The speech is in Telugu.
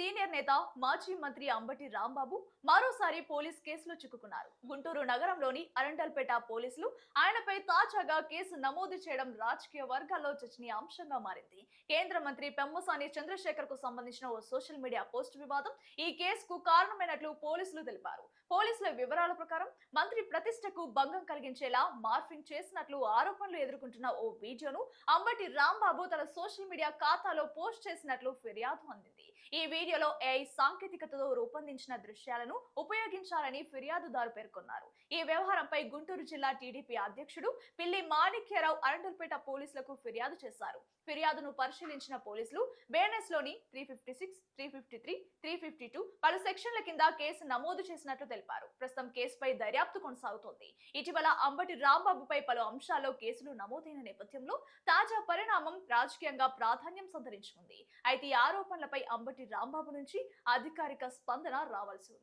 సీనియర్ నేత మాజీ మంత్రి అంబటి రాంబాబు మరోసారి పోలీస్ కేసులో చిక్కుకున్నారు. గుంటూరు నగరంలోని అరండల్పేట పోలీసులు ఆయనపై తాజాగా కేసు నమోదు చేయడం రాజకీయ వర్గాల్లో చర్చనీయాంశంగా మారింది. కేంద్ర మంత్రి పెమ్మసాని చంద్రశేఖర్ కు సంబంధించిన ఓ సోషల్ మీడియా పోస్ట్ వివాదం ఈ కేసుకు కారణమైనట్లు పోలీసులు తెలిపారు. పోలీసుల వివరాల ప్రకారం మంత్రి ప్రతిష్టకు భంగం కలిగించేలా మార్ఫింగ్ చేసినట్లు ఆరోపణలు ఎదుర్కొంటున్న ఓ వీడియోను అంబటి రాంబాబు తన సోషల్ మీడియా ఖాతాలో పోస్ట్ చేసినట్లు ఫిర్యాదు అందింది. ఈ వీడియోలో ఏఐ సాంకేతికతతో రూపొందించిన దృశ్యాలను ఉపయోగించాలని ఫిర్యాదుదారు పేర్కొన్నారు. ఈ వ్యవహారంపై గుంటూరు జిల్లా టీడీపీ అధ్యక్షుడు పిల్లి మాణిక్యరావు అరండల్పేట పోలీసులకు ఫిర్యాదు చేశారు. ఫిర్యాదును పరిశీలించిన పోలీసులు బేనెస్ లోని 356, 353, 352 పలు సెక్షన్ల కింద కేసు నమోదు చేసినట్లు తెలిపారు. ప్రస్తుతం కేసుపై దర్యాప్తు కొనసాగుతోంది. ఇటీవల అంబటి రాంబాబుపై పలు అంశాల్లో కేసులు నమోదైన నేపథ్యంలో తాజా పరిణామం రాజకీయంగా ప్రాధాన్యం సంతరించుకుంది. అయితే ఈ ఆరోపణలపై అంబటి రాంబాబు నుంచి అధికారిక స్పందన రావాల్సి ఉంది.